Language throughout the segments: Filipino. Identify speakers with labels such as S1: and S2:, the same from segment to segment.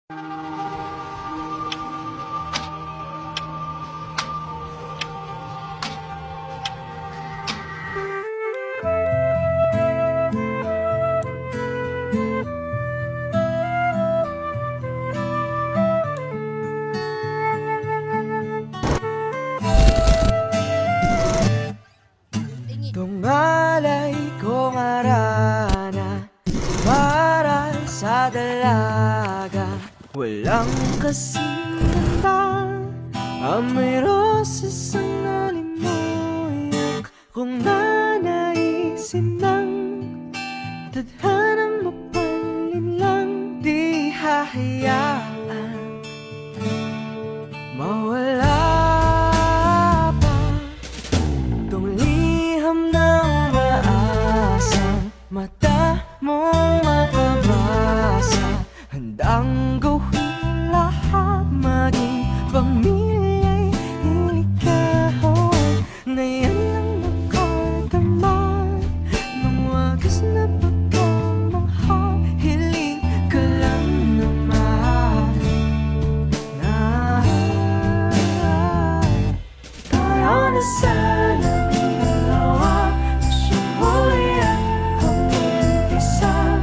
S1: Tungalay kong arana para sa dalaga, walang kasing ganda. Amoy roses ang nalimoyak kung nanaisin ng tadhanang mapalin lang. Di hahayaan mawala pa tong liham ng maasang mata mong makabasa. Handang gawin lahat, maging pamilya'y ilikahon. Ngayon lang nakadama ng wagas na pagkamangha. Hiling ka lang naman na tayo na sana dalawa. Sumuli at mag-umpisa,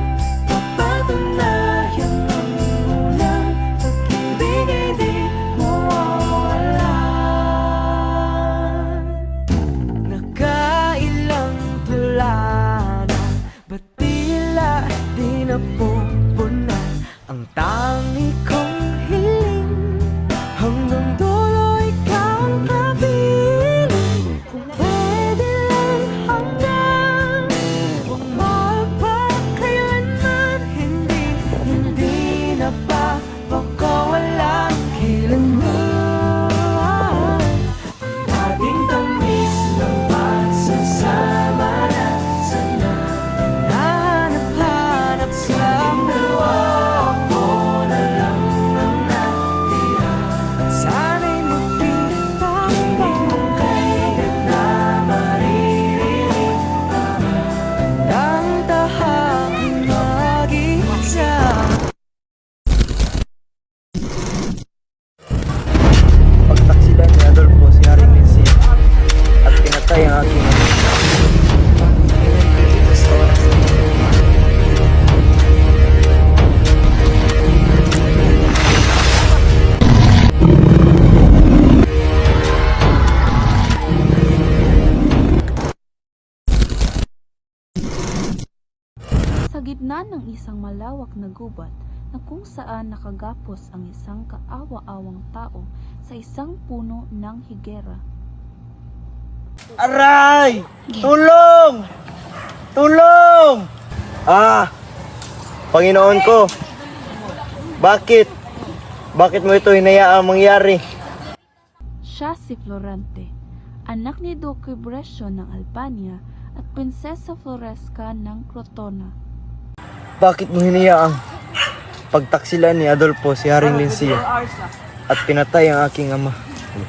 S1: papatunayan ang unang pag-ibig ay di mawawalan. Nakailang tula na, ba't tila di napupunan ang tangi kong hiling? Hanggang dulo ikaw ang kapiling. Kung pwede lang hanggang huwag magpakailanman. Hindi na pa baka walang kailanman. Ating tamis ng pagsasama na sana hinahanap-hanap sa dalawa. Ako na lang ang natira at sana'y magpintang piling mo kailan na maririnig ang tahaking mag-isa. Pagtaksilan ni Adolfo si Haring Lindsay at pinatay ang aking
S2: Sa gitna ng isang malawak na gubat na kung saan nakagapos ang isang kaawa-awang tao sa isang puno ng higera.
S1: Aray! Tulong! Tulong! Panginoon ko, bakit? Bakit mo ito hinayaang mangyari?
S2: Siya si Florante, anak ni Duque Brescio ng Albania at Prinsesa Floresca ng Crotona.
S1: Bakit mo hinayaang pagtaksilan ni Adolfo si Haring Lindsay at pinatay ang aking ama?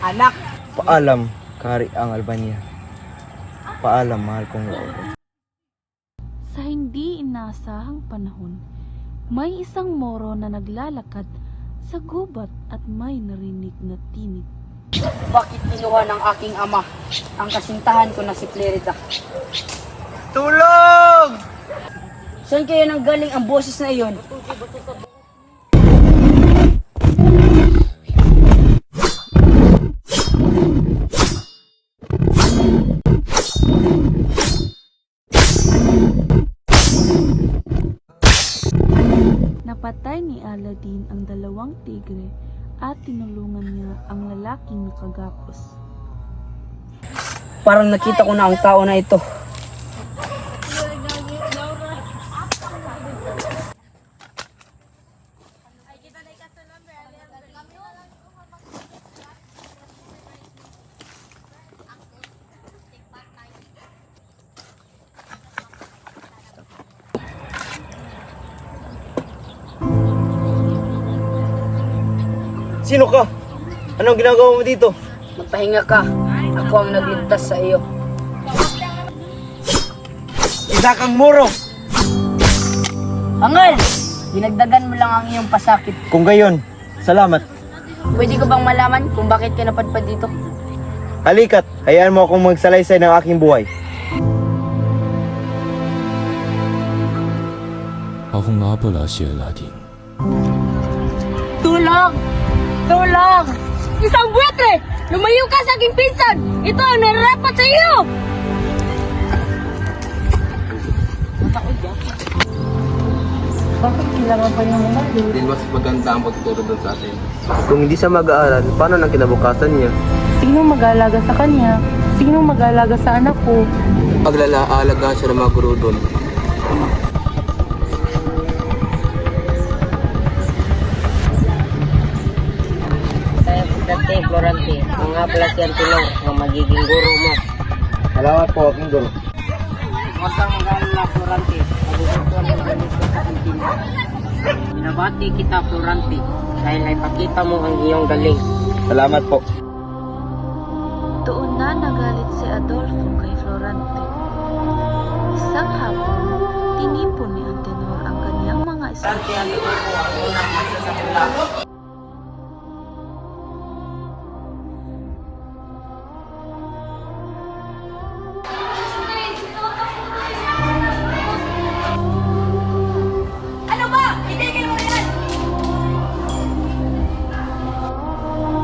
S3: Anak!
S1: Paalam, Kari ang Albania. Paalam, mahal kong lolo.
S2: Sa hindi inaasahang panahon, may isang Moro na naglalakad sa gubat at may narinig na tinig.
S3: Bakit kinuha ng aking ama ang kasintahan ko na si Clerida?
S1: Tulong!
S3: Saan kaya nanggaling ang boses na iyon?
S2: Napatay ni Aladdin ang dalawang tigre at tinulungan niya ang lalaking nakagapos.
S3: Parang nakita ko na ang tao na ito.
S1: Sino ka? Anong ginagawa mo dito?
S3: Magpahinga ka. Ako ang nagligtas sa iyo.
S1: Isa kang Moro!
S3: Angal! Dinagdagan mo lang ang iyong pasakit.
S1: Kung gayon, salamat.
S3: Pwede ko bang malaman kung bakit ka napadpad dito?
S1: Halika't, hayaan mo akong magsalaysay ng aking buhay.
S4: Ako nga pala si Aladdin.
S2: Tulong! Tulong! Isang buwetre! Lumayo ka sa aking pinsan! Ito ang nararapat sa iyo!
S3: Bakit kailangan pa niya umali?
S5: Hindi mas maganda ang pagtuturo doon sa atin.
S1: Kung hindi siya mag-aaral, paano nang kinabukasan niya?
S2: Sino mag-aalaga sa kanya? Sino mag-aalaga sa anak ko?
S5: Paglalaalaga siya ng mga guro doon.
S3: Dati, Florante, mga pala siyang tulong ng magiging guro mo.
S1: Salamat po, aking guro.
S3: Huwag kang mag-alala, Florante. Magugustuhan mo ng gusto sa aking pinsan. Binabati kita, Florante, dahil naipakita mo ang iyong galing.
S1: Salamat po.
S2: Doon na nagalit si Adolfo kay Florante. Isang hapon, tinipon ni Antenor ang kanyang mga estudyante.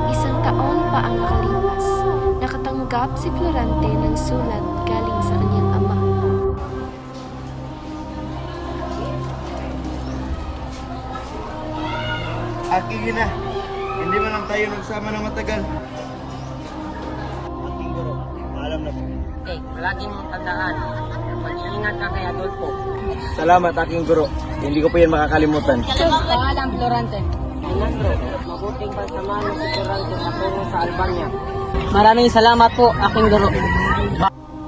S6: Isang taon pa ang nakalipas. Nakatanggap si Florante ng sulat galing sa kanyang ama.
S1: Aking ina, hindi man lang tayo nagsama ng matagal. Aking guro, alam na po.
S3: Okay, palaging mong tandaan. Mag-iingat ka kay Adolfo.
S1: Salamat, aking guro. Hindi ko po yan makakalimutan.
S3: Paalam, Florante. Alejandro, mabuting pagsamahan mo si Florante patungo sa Albania. Maraming salamat po, aking guro.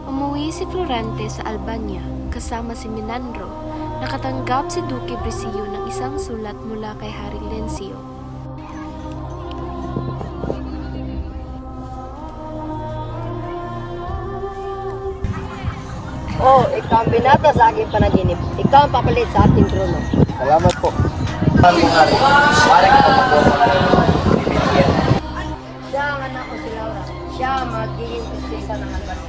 S6: Umuwi si Florante sa Albania kasama si Minandro. Nakatanggap si Duque Brisillo ng isang sulat mula kay Haring Lencio.
S7: Oh, ikaw ang binata sa aking panaginip. Ikaw ang papalit sa aking trono.
S1: Salamat po. Maraming hari. Maraming kapag
S7: Siya ang anak ko si Laura. Siya ang magiging prinsesa ng Albania.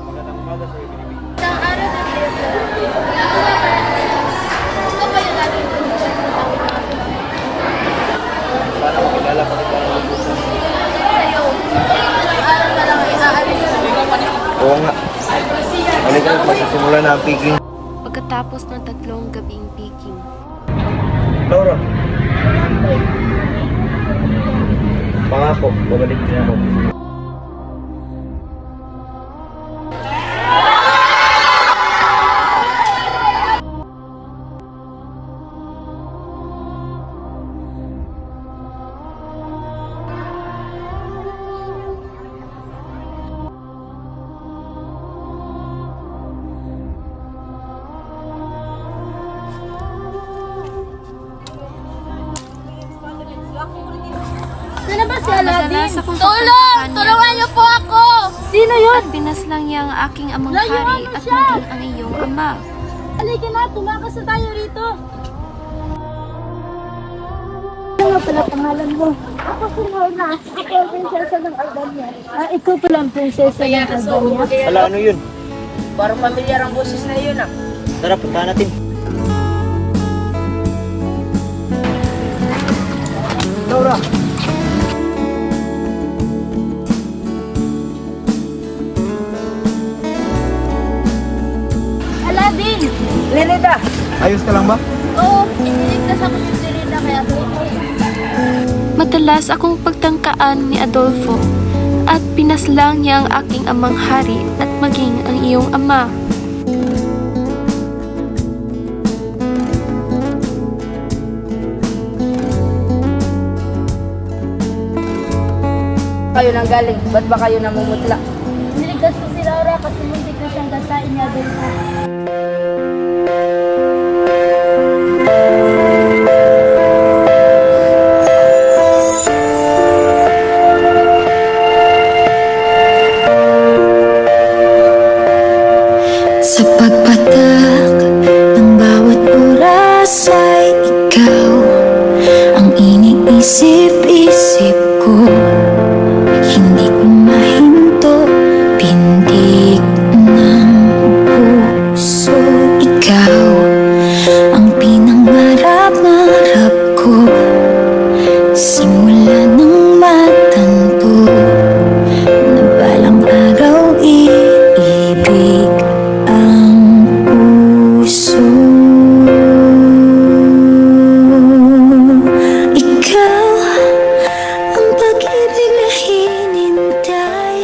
S1: Magandang umaga sa iyo, Binibig.
S7: Isang araw na siya sa ito ba yung laging prinsesa sa
S1: Sana makilala ka kita ng puso.
S7: sa'yo? Isang araw na lang ay aalis ko.
S1: Oo nga. Halika na, magsisimula na ang piging.
S6: Pagkatapos ng 3 gabing piging,
S1: Laura. Pangako, babalik niya ako.
S7: Sino ba si Aladdin?
S6: madalas akong pagtantahan niya
S7: Tulungan niyo po ako!
S2: Sino yun?
S6: at pinaslang niya ang aking amang hari at maging ang iyong ama.
S7: Halika na, tumakas na tayo rito. Ano nga pala pangalan mo? Ako si Lorna. Ako ang prinsesa ng Albania. Ikaw pala ang prinsesa ng Albania?
S1: Ala, ano yun?
S3: Parang pamilyar ang boses na yun ah.
S1: Tara, puntahan natin. Laura!
S7: Aladdin!
S1: Lenita! Ayos ka lang ba?
S7: Oo, iniligtas ako yung Serena kaya
S6: Madalas akong pagtangkaan ni Adolfo at pinaslang niya ang aking amang hari at maging ang iyong ama.
S3: Kayo nang galing, ba't ba kayo namumutla?
S7: Niligtas ko si Laura kasi muntik na siyang gasain niya doon.
S8: Sa pagpatak ng bawat oras ay ikaw ang iniisip-isip ko. Hindi ko mahinto, pindig ng puso. Ikaw ang pinangarap-ngarap ko. Simula nang matanto na balang araw iibig ang puso. Ikaw ang pag-ibig na hinintay.